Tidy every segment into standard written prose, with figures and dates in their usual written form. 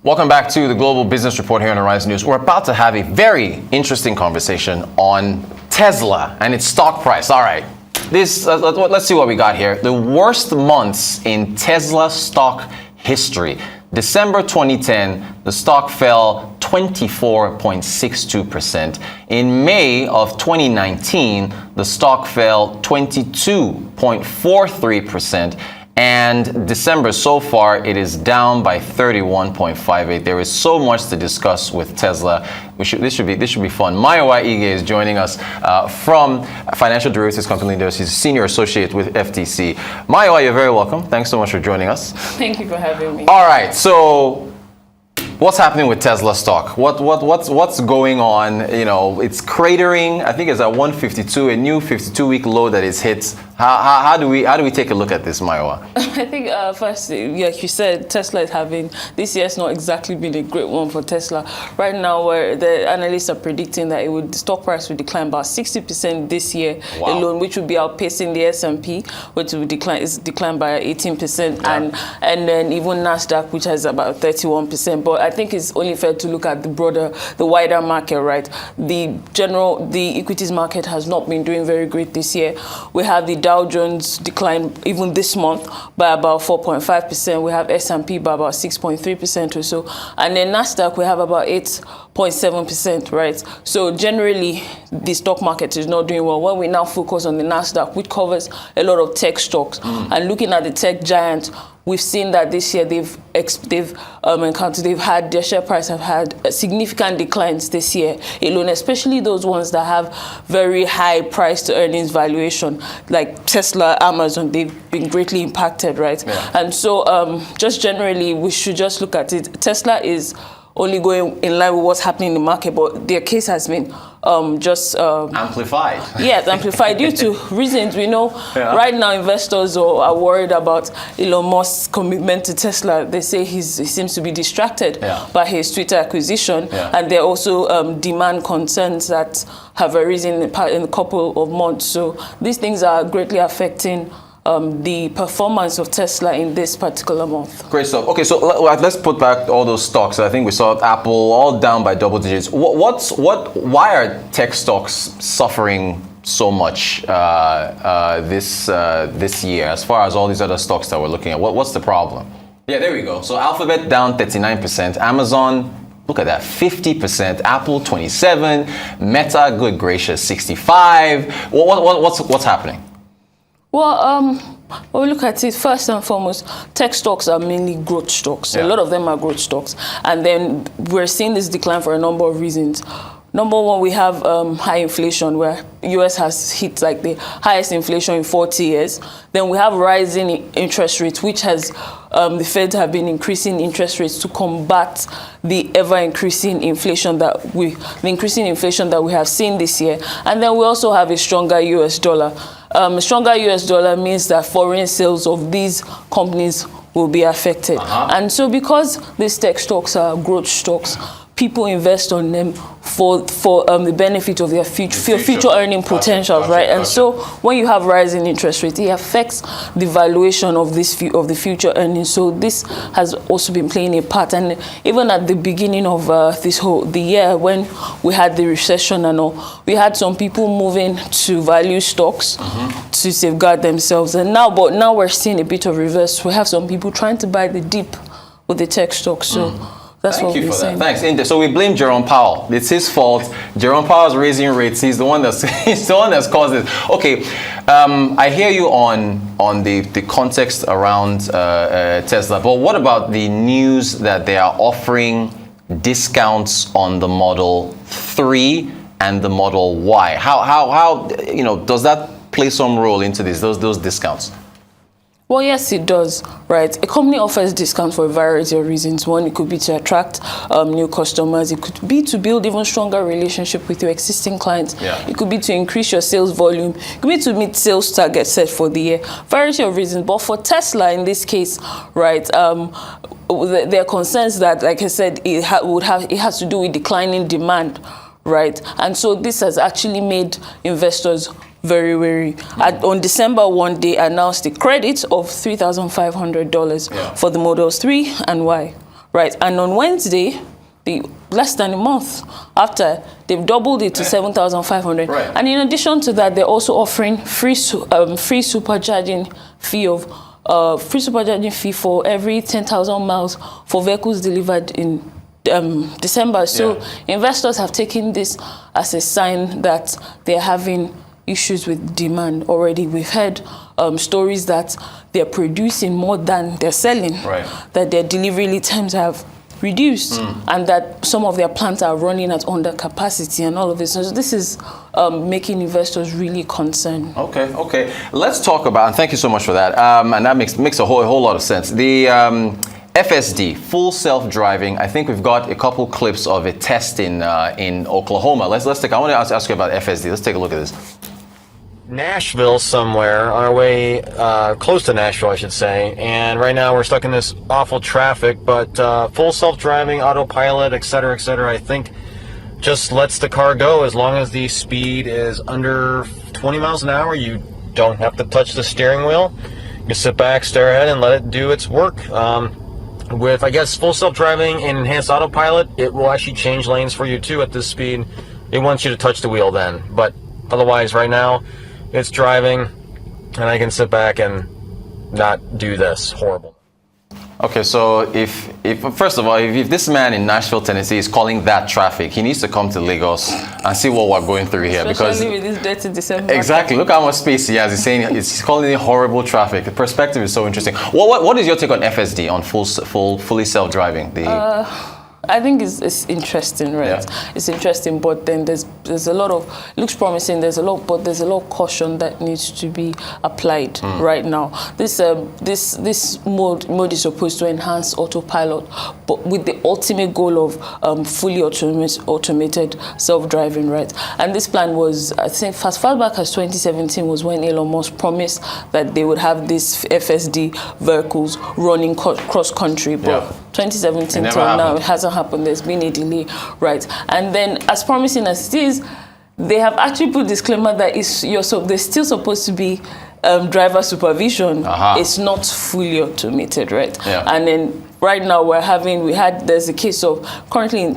Welcome back to the Global Business Report here on Arise News. We're about to have a very interesting conversation on Tesla and its stock price. All right, let's see what we got here. The worst months in Tesla stock history. December 2010, the stock fell 24.62%. In May of 2019, the stock fell 22.43%. And December so far, it is down by 31.58. There is so much to discuss with Tesla. This should be fun. Mayowa is joining us from financial derivatives company. He's a senior associate with FTC. Mayowa, you're very welcome. Thanks so much for joining us. Thank you for having me. All right, so what's happening with Tesla stock? What's going on? You know, it's cratering. I think it's at 152, a new 52-week low that is hit. How do we take a look at this, Mayowa? I think first, like you said, Tesla is having this year's not exactly been a great one for Tesla. Right now, where the analysts are predicting that the stock price will decline about 60% this year alone, which will be outpacing the S&P, which will decline by 18%, and then even Nasdaq, which has about 31%. But I think it's only fair to look at the wider market, right? The equities market has not been doing very great this year. We have the Dow Jones decline even this month by about 4.5%. We have S&P by about 6.3% or so. And then Nasdaq, we have about 8.7%, right? So generally, the stock market is not doing well. When we now focus on the Nasdaq, which covers a lot of tech stocks, and looking at the tech giants, we've seen that this year their share price have had significant declines this year alone, especially those ones that have very high price to earnings valuation, like Tesla, Amazon. They've been greatly impacted, right? Yeah. And so just generally, we should just look at it. Tesla is only going in line with what's happening in the market, but their case has been amplified. Yes, amplified due to reasons we know. Yeah. Right now, investors are worried about Elon Musk's commitment to Tesla. They say he seems to be distracted by his Twitter acquisition, and there are also demand concerns that have arisen in a couple of months. So these things are greatly affecting the performance of Tesla in this particular month. Great stuff. Okay, so let's put back all those stocks. I think we saw Apple all down by double digits. Why are tech stocks suffering so much this year, as far as all these other stocks that we're looking at? What's the problem? Yeah, there we go. So Alphabet down 39%, Amazon, look at that, 50%, Apple 27%, Meta, good gracious, 65%. What's happening? Well, when we look at it, first and foremost, tech stocks are mainly growth stocks. Yeah. A lot of them are growth stocks. And then we're seeing this decline for a number of reasons. Number one, we have high inflation, where U.S. has hit like the highest inflation in 40 years. Then we have rising interest rates, which has the Fed have been increasing interest rates to combat the ever-increasing inflation that we have seen this year. And then we also have a stronger U.S. dollar. A stronger U.S. dollar means that foreign sales of these companies will be affected. And so because these tech stocks are growth stocks, people invest on them for the benefit of their future earning potentials, right? And so when you have rising interest rates, it affects the valuation of the future earnings. So this has also been playing a part. And even at the beginning of the year, when we had the recession and all, we had some people moving to value stocks to safeguard themselves. And now we're seeing a bit of reverse. We have some people trying to buy the dip with the tech stocks. So. That's Thank what you we're for saying. That. Thanks. So we blame Jerome Powell. It's his fault. Jerome Powell's raising rates. He's the one that's caused it. Okay, I hear you on the context around Tesla, but what about the news that they are offering discounts on the Model 3 and the Model Y? How does that play some role into those discounts? Well, yes, it does, right? A company offers discounts for a variety of reasons. One, it could be to attract new customers. It could be to build even stronger relationship with your existing clients. Yeah. It could be to increase your sales volume. It could be to meet sales targets set for the year. Variety of reasons. But for Tesla, in this case, right, there are concerns that, like I said, it has to do with declining demand, right? And so this has actually made investors very wary. On December 1, they announced a credit of $3,500 for the Models 3 and Y. right? And on Wednesday, less than a month after, they've doubled it to 7,500. Right. And in addition to that, they're also offering free supercharging fee for every 10,000 miles for vehicles delivered in December. So investors have taken this as a sign that they're having issues with demand already. We've heard stories that they're producing more than they're selling, that their delivery lead times have reduced, and that some of their plants are running at under capacity and all of this. So this is making investors really concerned. Okay. Let's talk about, and thank you so much for that. And that makes a whole lot of sense. The FSD, full self-driving. I think we've got a couple clips of a test in Oklahoma. Let's take. I want to ask you about FSD. Let's take a look at this. Nashville somewhere, on our way close to Nashville, I should say. And right now we're stuck in this awful traffic, but full self-driving, autopilot, et cetera, I think just lets the car go as long as the speed is under 20 miles an hour. You don't have to touch the steering wheel. You sit back, stare ahead, and let it do its work. With, I guess, full self-driving and enhanced autopilot, it will actually change lanes for you too at this speed. It wants you to touch the wheel then, but otherwise right now, it's driving, and I can sit back and not do this. Horrible. Okay, so if first of all, if this man in Nashville, Tennessee is calling that traffic, he needs to come to Lagos and see what we're going through here. Especially with this dirty December. Exactly. Look how much space he has. He's saying he's calling it horrible traffic. The perspective is so interesting. What is your take on FSD, on fully self-driving? I think it's interesting, right? Yeah. It's interesting, but then there's a lot of, it looks promising, but there's a lot of caution that needs to be applied right now. This mode is supposed to enhance autopilot, but with the ultimate goal of fully automated self-driving, right? And this plan was, I think, as far back as 2017 was when Elon Musk promised that they would have these FSD vehicles running cross-country, but 2017 till now, it hasn't happened. There's been a delay, right? And then, as promising as it is, they have actually put disclaimer that there's still supposed to be driver supervision. It's not fully automated, right? And then right now there's a case of currently in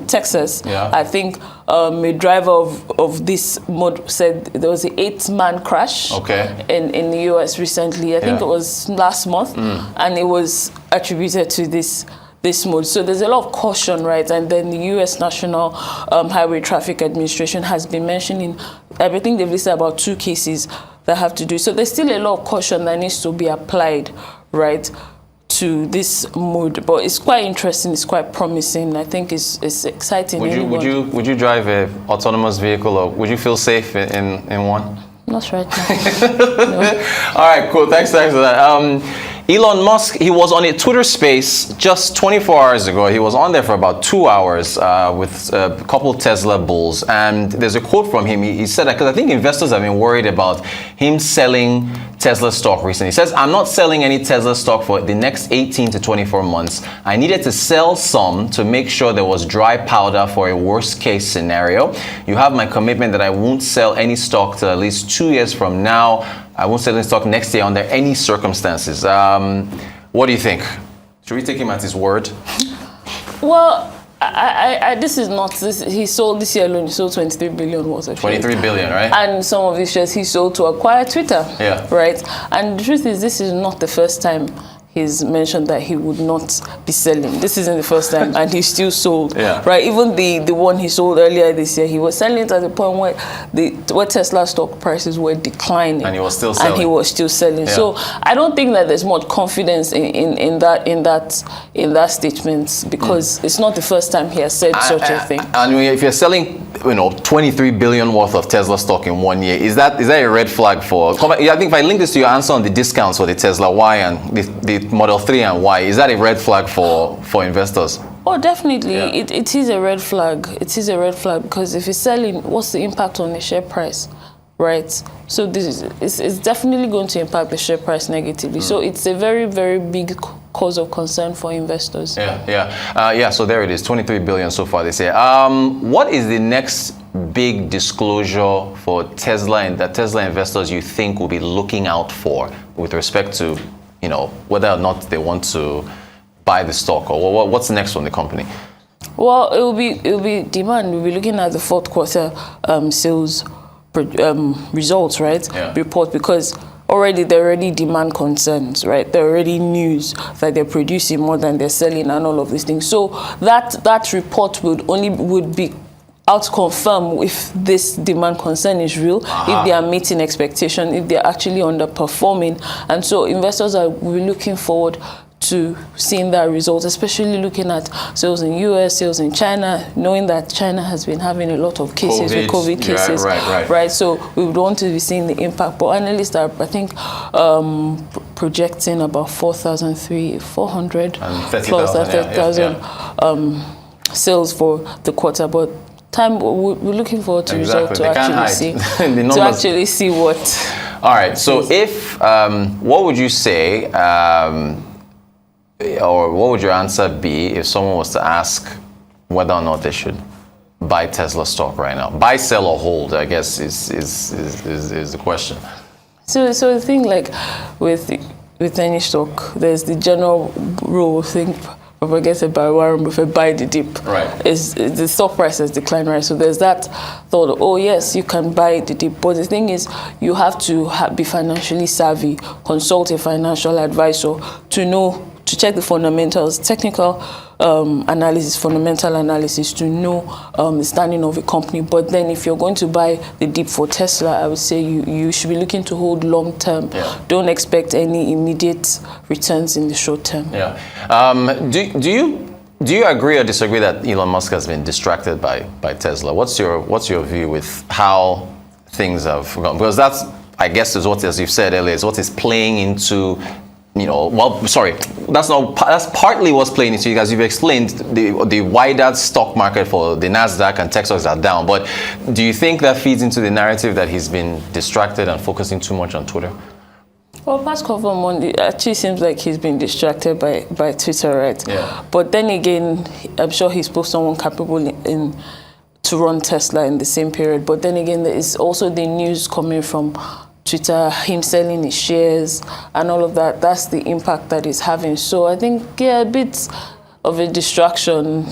Texas. I think a driver of this mode said there was an 8-man crash in the US recently. I think it was last month, and it was attributed to this mode. So there's a lot of caution, right? And then the US National Highway Traffic Administration has been mentioning, I think they've listed about 2 cases that have to do. So there's still a lot of caution that needs to be applied, right, to this mode. But it's quite interesting, it's quite promising. I think it's exciting. Would you drive an autonomous vehicle, or would you feel safe in one? Not right now. No. All right, cool. Thanks for that. Elon Musk, he was on a Twitter space just 24 hours ago. He was on there for about 2 hours with a couple Tesla bulls. And there's a quote from him. He said that because I think investors have been worried about him selling Tesla stock recently. He says, I'm not selling any Tesla stock for the next 18 to 24 months. I needed to sell some to make sure there was dry powder for a worst case scenario. You have my commitment that I won't sell any stock till at least 2 years from now. I won't sell any stock next year under any circumstances. What do you think? Should we take him at his word? Well, he sold this year alone, he sold 23 billion worth of shares. 23 billion, right? And some of these shares he sold to acquire Twitter. Right? And the truth is, this is not the first time he's mentioned that he would not be selling. This isn't the first time, and he still sold. Right? Even the one he sold earlier this year, he was selling it at the point where Tesla stock prices were declining, and he was still selling. So I don't think that there's much confidence in that statement, because it's not the first time he has said such a thing. And if you're selling, 23 billion worth of Tesla stock in 1 year, is that a red flag for? I think if I link this to your answer on the discounts for the Tesla Y and the Model 3 and Y, is that a red flag for investors? Oh, definitely. It is a red flag. It is a red flag, because if it's selling, what's the impact on the share price, right? So it's definitely going to impact the share price negatively. So it's a very, very big cause of concern for investors. So there it is, 23 billion so far this year. What is the next big disclosure for Tesla and that Tesla investors you think will be looking out for with respect to whether or not they want to buy the stock, or what's next on the company? Well, it will be demand. We'll be looking at the fourth quarter sales results, right? Yeah. Report, because already there are already demand concerns, right? There are already news that they're producing more than they're selling and all of these things. So that report would be out to confirm if this demand concern is real, if they are meeting expectation, if they're actually underperforming. And so investors are looking forward to seeing that result, especially looking at sales in US, sales in China, knowing that China has been having a lot of cases with COVID cases, right? So we would want to be seeing the impact. But analysts are, I think, projecting about 400 plus 30,000 sales for the quarter. But we're looking forward to result to actually see what. All right. So if what would you say? Or what would your answer be if someone was to ask whether or not they should buy Tesla stock right now? Buy, sell, or hold, I guess, is the question. So the thing, like with any stock, there's the general rule, I think, propagated by Warren Buffett: buy the dip. Right. Is the stock price has declined, right? So there's that thought of, oh yes, you can buy the dip, but the thing is, you have to be financially savvy, consult a financial advisor to check the fundamentals, technical analysis, fundamental analysis, to know the standing of a company. But then if you're going to buy the dip for Tesla, I would say you should be looking to hold long term. Yeah. Don't expect any immediate returns in the short term. Yeah. Do you agree or disagree that Elon Musk has been distracted by Tesla? What's your view with how things have gone? Because that's, I guess, is what, as you've said earlier, is what is playing into. That's partly what's playing into, as you've explained, the wider stock market for the NASDAQ and Texas are down. But do you think that feeds into the narrative that he's been distracted and focusing too much on Twitter? Well, past couple of months, it actually seems like he's been distracted by Twitter, right? Yeah. But then again, I'm sure he's both someone capable to run Tesla in the same period. But then again, there is also the news coming from Twitter, him selling his shares and all of that. That's the impact that it's having. So I think, yeah, a bit of a distraction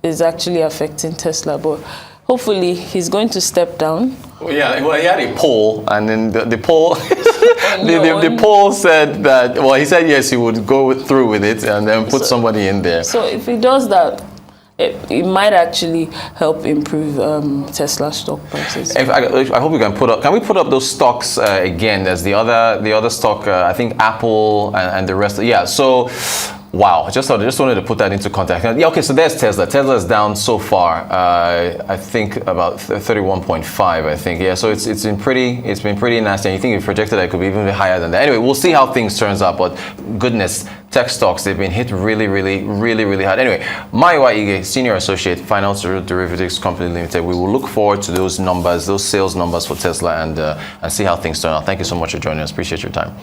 is actually affecting Tesla, but hopefully he's going to step down. Well, yeah, he had a poll, and then the poll, the poll said that, well, he said yes, he would go through with it and then put somebody in there. So if he does that, it might actually help improve Tesla stock prices. I hope we can put up. Can we put up those stocks again? There's the other stock. I think Apple and the rest. Yeah. So, wow. Just wanted to put that into context. Yeah. Okay. So there's Tesla. Tesla is down so far. I think about 31.5. I think. Yeah. So it's been pretty nasty. And you think we projected that it could be even higher than that. Anyway, we'll see how things turns out. But goodness, tech stocks, they've been hit really hard. Anyway, Mayowa, Senior Associate, Financial Derivatives Company Limited. We will look forward to those numbers, those sales numbers for Tesla, and see how things turn out. Thank you so much for joining us. Appreciate your time.